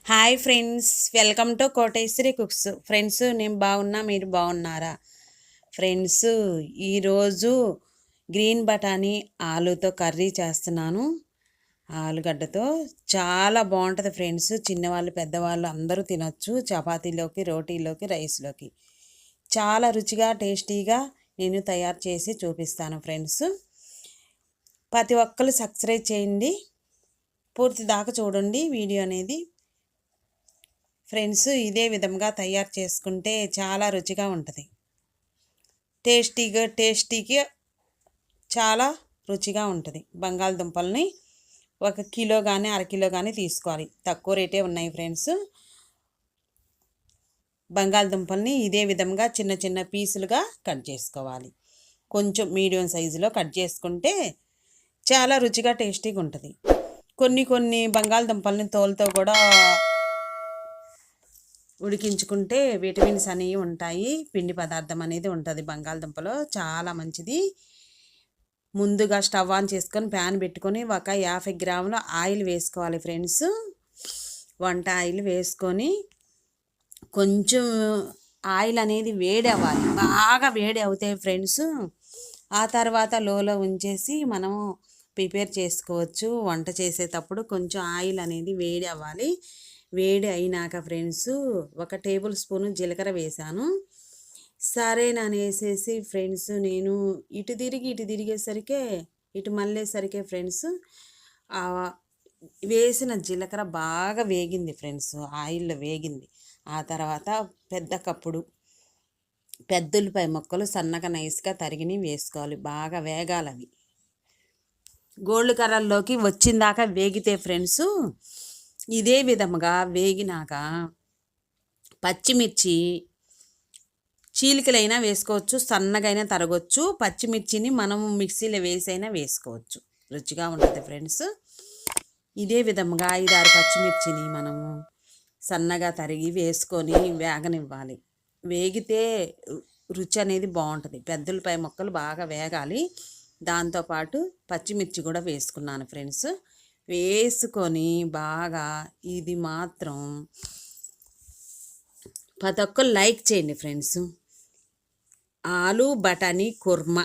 Hi friends, welcome to Koteswari cooks. Friends, నేను బాగున్నా, మీరు బాగున్నారా? ఫ్రెండ్స్, ఈరోజు గ్రీన్ బఠానీ ఆలుతో కర్రీ చేస్తున్నాను. ఆలుగడ్డతో చాలా బాగుంటుంది ఫ్రెండ్స్. చిన్నవాళ్ళు పెద్దవాళ్ళు అందరూ తినొచ్చు. చపాతీలోకి, రోటీలోకి, రైస్లోకి చాలా రుచిగా టేస్టీగా నేను తయారు చేసి చూపిస్తాను ఫ్రెండ్స్. ప్రతి ఒక్కరు సబ్స్క్రైబ్ చేయండి, పూర్తి దాకా చూడండి వీడియో అనేది. ఫ్రెండ్స్, ఇదే విధంగా తయారు చేసుకుంటే చాలా రుచిగా ఉంటుంది. టేస్టీగా చాలా రుచిగా ఉంటుంది. బంగాళదుంపల్ని 1 కిలో కానీ అరకిలో కానీ తీసుకోవాలి. తక్కువ రేటే ఉన్నాయి ఫ్రెండ్స్. బంగాళదుంపల్ని ఇదే విధంగా చిన్న చిన్న పీసులుగా కట్ చేసుకోవాలి. కొంచెం మీడియం సైజులో కట్ చేసుకుంటే చాలా రుచిగా టేస్టీగా ఉంటుంది. కొన్ని బంగాళదుంపల్ని తోలుతో కూడా ఉడికించుకుంటే విటమిన్స్ అనేవి ఉంటాయి. పిండి పదార్థం అనేది ఉంటుంది బంగాళదుంపలో, చాలా మంచిది. ముందుగా స్టవ్ ఆన్ చేసుకొని ప్యాన్ పెట్టుకొని 50 గ్రాముల ఆయిల్ వేసుకోవాలి ఫ్రెండ్స్. వంట ఆయిల్ వేసుకొని కొంచెం ఆయిల్ అనేది వేడి అవ్వాలి. బాగా వేడి అవుతాయి ఫ్రెండ్స్. ఆ తర్వాత లోలో ఉంచేసి మనము ప్రిపేర్ చేసుకోవచ్చు. వంట చేసేటప్పుడు కొంచెం ఆయిల్ అనేది వేడి అవ్వాలి. వేడి అయినాక ఫ్రెండ్స్ 1 టేబుల్ స్పూను జీలకర్ర వేసాను. సరేననేసేసి ఫ్రెండ్స్, నేను ఇటు తిరిగేసరికే ఇటు మళ్ళేసరికే ఫ్రెండ్స్ వేసిన జీలకర్ర బాగా వేగింది ఫ్రెండ్స్, ఆయిల్లో వేగింది. ఆ తర్వాత పెద్ద కప్పుడు పెద్దుల్లిపాయ ముక్కలు సన్నగా నైస్గా తరిగిని వేసుకోవాలి. బాగా వేగాలవి. గోల్డ్ కలర్లోకి వచ్చిందాకా వేగితే ఫ్రెండ్స్, ఇదే విధముగా వేగినాక పచ్చిమిర్చి చీలికలైనా వేసుకోవచ్చు, సన్నగైనా తరగొచ్చు. పచ్చిమిర్చిని మనము మిక్సీలో వేసైనా వేసుకోవచ్చు, రుచిగా ఉంటుంది ఫ్రెండ్స్. ఇదే విధముగా 5-6 పచ్చిమిర్చిని మనము సన్నగా తరిగి వేసుకొని వేగనివ్వాలి. వేగితే రుచి అనేది బాగుంటుంది. పెద్దలపై ముక్కలు బాగా వేగాలి. దాంతోపాటు పచ్చిమిర్చి కూడా వేసుకున్నాను ఫ్రెండ్స్. వేసుకొని బాగా ఇది మాత్రం ప్రతి ఒక్కరు లైక్ చేయండి ఫ్రెండ్స్. ఆలు బఠానీ కుర్మా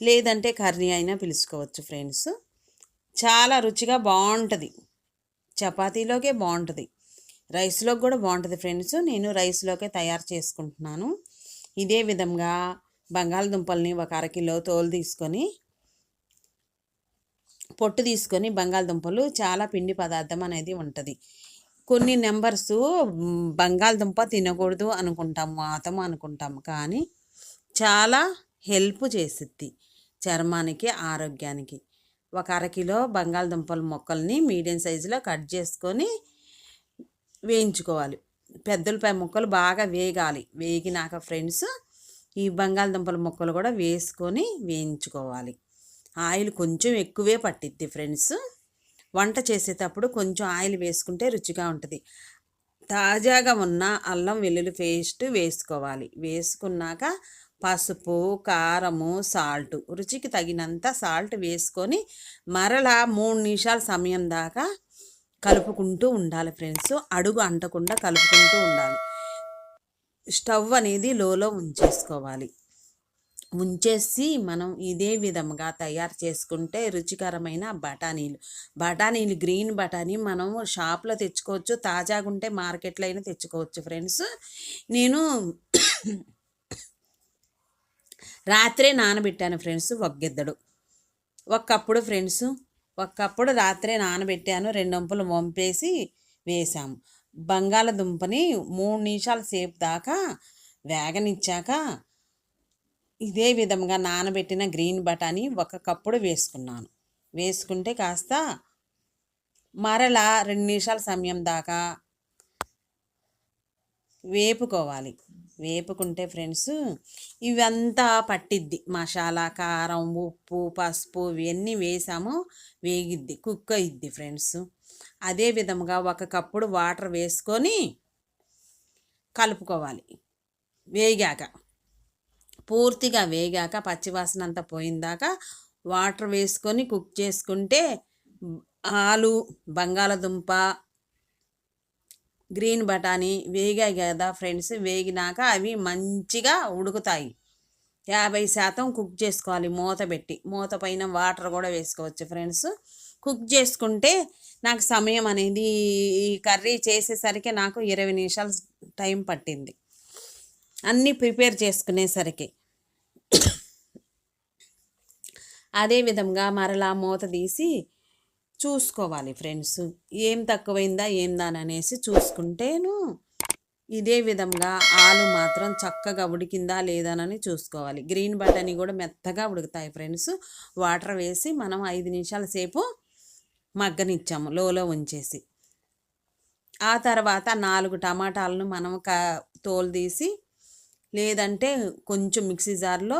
లేదంటే కర్రీ అయినా పిలుచుకోవచ్చు ఫ్రెండ్స్. చాలా రుచిగా బాగుంటుంది. చపాతీలోకే బాగుంటుంది, రైస్లోకి కూడా బాగుంటుంది ఫ్రెండ్స్. నేను రైస్లోకే తయారు చేసుకుంటున్నాను. ఇదే విధంగా బంగాళదుంపల్ని 1 అరకిలో తోలు తీసుకొని పొట్టు తీసుకొని, బంగాళదుంపలు చాలా పిండి పదార్థం అనేది ఉంటుంది. కొన్ని నెంబర్స్ బంగాళదుంప తినకూడదు అనుకుంటాము, వాతము అనుకుంటాము, కానీ చాలా హెల్ప్ చేసిద్ది చర్మానికి, ఆరోగ్యానికి. 1 అరకిలో బంగాళదుంపల మొక్కల్ని మీడియం సైజులో కట్ చేసుకొని వేయించుకోవాలి. పెద్దలపై ముక్కలు బాగా వేగాలి. వేగినాక ఫ్రెండ్స్ ఈ బంగాళదుంపల ముక్కలు కూడా వేసుకొని వేయించుకోవాలి. ఆయిల్ కొంచెం ఎక్కువే పట్టిద్ది ఫ్రెండ్స్. వంట చేసేటప్పుడు కొంచెం ఆయిల్ వేసుకుంటే రుచిగా ఉంటుంది. తాజాగా ఉన్న అల్లం వెల్లుల్లి పేస్ట్ వేసుకోవాలి. వేసుకున్నాక పసుపు, కారము, సాల్ట్, రుచికి తగినంత సాల్ట్ వేసుకొని మరలా 3 నిమిషాల సమయం దాకా కలుపుకుంటూ ఉండాలి ఫ్రెండ్స్. అడుగు అంటకుండా కలుపుకుంటూ ఉండాలి. స్టవ్ అనేది లోలో ఉంచేసుకోవాలి. ఉంచేసి మనం ఇదే విధంగా తయారు చేసుకుంటే రుచికరమైన బఠానీలు గ్రీన్ బఠానీ మనం షాప్లో తెచ్చుకోవచ్చు. తాజాగా ఉంటే మార్కెట్లో అయినా తెచ్చుకోవచ్చు ఫ్రెండ్స్. నేను రాత్రే నానబెట్టాను ఫ్రెండ్స్. 1 గిద్దడు, 1 కప్పుడు ఫ్రెండ్స్, 1 కప్పుడు రాత్రే నానబెట్టాను. 2 వంపులు వంపేసి వేసాము. బంగాళదుంపని 3 నిమిషాల సేపు దాకా వేగనిచ్చాక ఇదే విధంగా నానబెట్టిన గ్రీన్ బఠానీ 1 కప్పుడు వేసుకున్నాను. వేసుకుంటే కాస్త మరలా 2 నిమిషాల సమయం దాకా వేపుకోవాలి. వేపుకుంటే ఫ్రెండ్స్ ఇవంతా పట్టిద్ది. మసాలా, కారం, ఉప్పు, పసుపు ఇవన్నీ వేసాము, వేగిద్ది, కుక్ అయ్యిద్ది ఫ్రెండ్స్. అదే విధంగా 1 కప్పుడు వాటర్ వేసుకొని కలుపుకోవాలి. పూర్తిగా వేగాక పచ్చివాసన అంతా పోయిందాక వాటర్ వేసుకొని కుక్ చేసుకుంటే ఆలు, బంగాళదుంప గ్రీన్ బఠానీ వేగాయి కదా ఫ్రెండ్స్. వేగినాక అవి మంచిగా ఉడుకుతాయి. 50% కుక్ చేసుకోవాలి మూత పెట్టి. మూత పైన వాటర్ కూడా వేసుకోవచ్చు ఫ్రెండ్స్. కుక్ చేసుకుంటే నాకు సమయం అనేది ఈ కర్రీ చేసేసరికి నాకు 20 నిమిషాలు టైం పట్టింది అన్నీ ప్రిపేర్ చేసుకునేసరికి. అదేవిధంగా మరలా మూత తీసి చూసుకోవాలి ఫ్రెండ్స్. ఏం తక్కువైందా ఏందాననేసి చూసుకుంటేను ఇదే విధంగా ఆలు మాత్రం చక్కగా ఉడికిందా లేదానని చూసుకోవాలి. గ్రీన్ బఠానీ కూడా మెత్తగా ఉడుకుతాయి ఫ్రెండ్స్. వాటర్ వేసి మనం 5 నిమిషాల సేపు మగ్గనిచ్చాము లోలో ఉంచేసి. ఆ తర్వాత 4 టమాటాలను మనం తోలు తీసి లేదంటే కొంచెం మిక్సీ జార్లో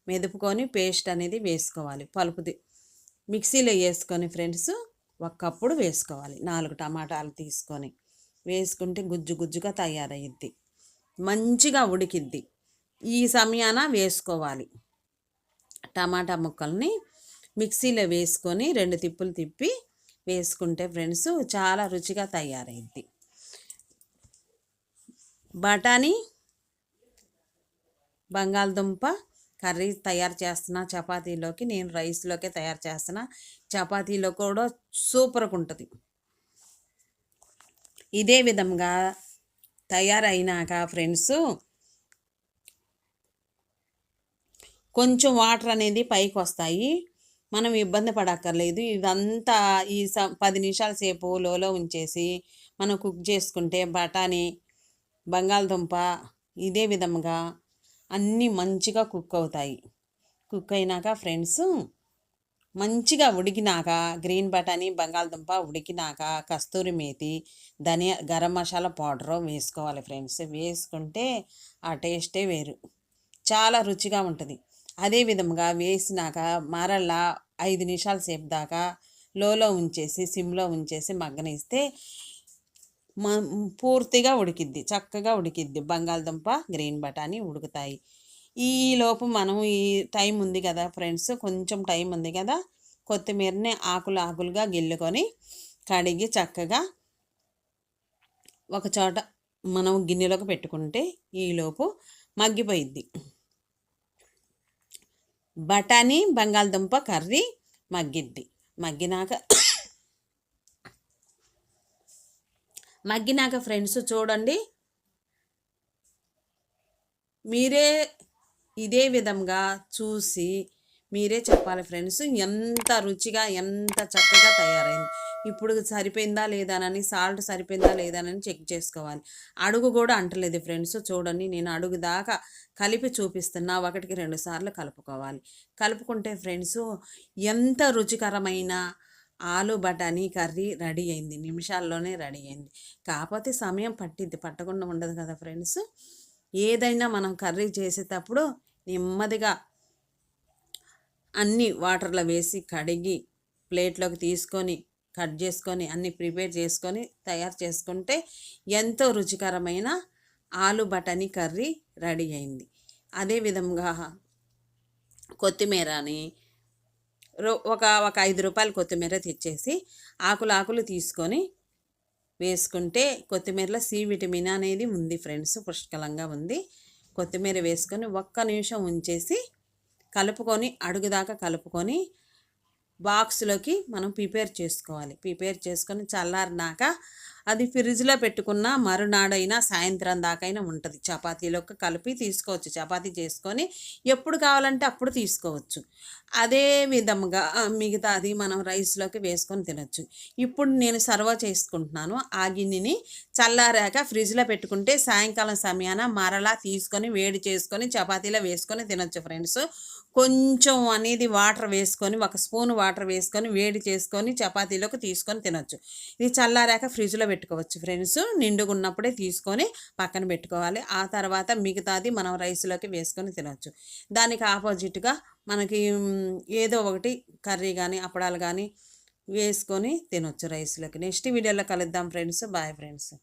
మెదుపుకొని పేస్ట్ అనేది వేసుకోవాలి. పలుపుది మిక్సీలో వేసుకొని ఫ్రెండ్స్ ఒక్కప్పుడు వేసుకోవాలి. 4 టమాటాలు తీసుకొని వేసుకుంటే గుజ్జు గుజ్జుగా తయారయ్యిద్ది, మంచిగా ఉడికిద్ది. ఈ సమయాన వేసుకోవాలి. టమాటా ముక్కల్ని మిక్సీలో వేసుకొని 2 తిప్పులు తిప్పి వేసుకుంటే ఫ్రెండ్స్ చాలా రుచిగా తయారైద్ది. బఠానీ బంగాళదుంప కర్రీ తయారు చేస్తున్నా చపాతీలోకి. నేను రైస్లోకే తయారు చేస్తున్నా. చపాతీలో కూడా సూపర్గా ఉంటుంది. ఇదే విధంగా తయారైనాక ఫ్రెండ్స్ కొంచెం వాటర్ అనేది పైకి వస్తాయి. మనం ఇబ్బంది పడక్కర్లేదు. ఇదంతా ఈ 10 నిమిషాల సేపు లోలో ఉంచేసి మనం కుక్ చేసుకుంటే బఠానీ బంగాళదుంప ఇదే విధంగా అన్నీ మంచిగా కుక్ అవుతాయి. కుక్ అయినాక ఫ్రెండ్స్ మంచిగా ఉడికినాక గ్రీన్ బఠానీ బంగాళదుంప ఉడికినాక కస్తూరి మేతి గరం మసాలా పౌడర్ వేసుకోవాలి ఫ్రెండ్స్. వేసుకుంటే ఆ టేస్టే వేరు, చాలా రుచిగా ఉంటుంది. అదేవిధంగా వేసినాక మరలా 5 నిమిషాల సేపు దాకా లోలో ఉంచేసి సిమ్లో ఉంచేసి మగ్గనిస్తే పూర్తిగా ఉడికిద్ది, చక్కగా ఉడికిద్ది. బంగాళదుంప గ్రీన్ బఠానీ ఉడుకుతాయి. ఈలోపు మనం ఈ టైం ఉంది కదా ఫ్రెండ్స్, కొంచెం టైం ఉంది కదా, కొత్తిమీరని ఆకులు ఆకులుగా గిల్లుకొని కడిగి చక్కగా ఒక చోట మనం గిన్నెలోకి పెట్టుకుంటే ఈలోపు మగ్గిపోయిద్ది. బఠానీ బంగాళదుంప కర్రీ మగ్గిద్ది. మగ్గినాక ఫ్రెండ్స్ చూడండి, మీరే ఇదే విధంగా చూసి మీరే చెప్పాలి ఫ్రెండ్స్ ఎంత రుచిగా ఎంత చక్కగా తయారైంది. ఇప్పుడు సరిపోయిందా లేదానని, సాల్ట్ సరిపోయిందా లేదానని చెక్ చేసుకోవాలి. అడుగు కూడా అంటలేదు ఫ్రెండ్స్. చూడండి, నేను అడుగు దాకా కలిపి చూపిస్తున్నా. 1కి 2 సార్లు కలుపుకోవాలి. కలుపుకుంటే ఫ్రెండ్స్ ఎంత రుచికరమైన ఆలు బఠానీ కర్రీ రెడీ అయింది. నిమిషాల్లోనే రెడీ అయింది. కాకపోతే సమయం పట్టిద్ది, పట్టకుండా ఉండదు కదా ఫ్రెండ్స్. ఏదైనా మనం కర్రీ చేసేటప్పుడు నెమ్మదిగా అన్నీ వాటర్లో వేసి కడిగి ప్లేట్లోకి తీసుకొని కట్ చేసుకొని అన్నీ ప్రిపేర్ చేసుకొని తయారు చేసుకుంటే ఎంతో రుచికరమైన ఆలు బఠానీ కర్రీ రెడీ అయింది. అదేవిధంగా కొత్తిమీరని ఒక 5 రూపాయల కొత్తిమీర తెచ్చేసి ఆకులు తీసుకొని వేసుకుంటే కొత్తిమీరలో సి విటమిన్ అనేది ఉంది ఫ్రెండ్స్, పుష్కలంగా ఉంది. కొత్తిమీర వేసుకొని 1 నిమిషం ఉంచేసి కలుపుకొని అడుగుదాకా కలుపుకొని బాక్స్లోకి మనం ప్రిపేర్ చేసుకోవాలి. ప్రిపేర్ చేసుకొని చల్లారినాక అది ఫ్రిడ్జ్లో పెట్టుకున్న మరునాడైనా సాయంత్రం దాకైనా ఉంటుంది. చపాతీలోకి కలిపి తీసుకోవచ్చు. చపాతీ చేసుకొని ఎప్పుడు కావాలంటే అప్పుడు తీసుకోవచ్చు. అదే విధంగా మిగతాది మనం రైస్లోకి వేసుకొని తినొచ్చు. ఇప్పుడు నేను సర్వ్ చేసుకుంటున్నాను. ఆ గిన్నెని చల్లారాక ఫ్రిడ్జ్లో పెట్టుకుంటే సాయంకాలం సమయాన మరలా తీసుకొని వేడి చేసుకొని చపాతీలో వేసుకొని తినొచ్చు ఫ్రెండ్స్. కొంచెం అనేది వాటర్ వేసుకొని 1 స్పూన్ వాటర్ వేసుకొని వేడి చేసుకొని చపాతీలోకి తీసుకొని తినొచ్చు. ఇది చల్లారాక ఫ్రిడ్జ్లో పెట్టుకోవచ్చు ఫ్రెండ్స్. నిండుగా ఉన్నప్పుడే తీసుకొని పక్కన పెట్టుకోవాలి. ఆ తర్వాత మిగతాది మనం రైస్లోకి వేసుకొని తినొచ్చు. దానికి ఆపోజిట్గా మనకి ఏదో ఒకటి కర్రీ కానీ అప్పడాలు కానీ వేసుకొని తినొచ్చు రైస్లోకి. నెక్స్ట్ వీడియోలో కలుద్దాం ఫ్రెండ్స్. Bye friends.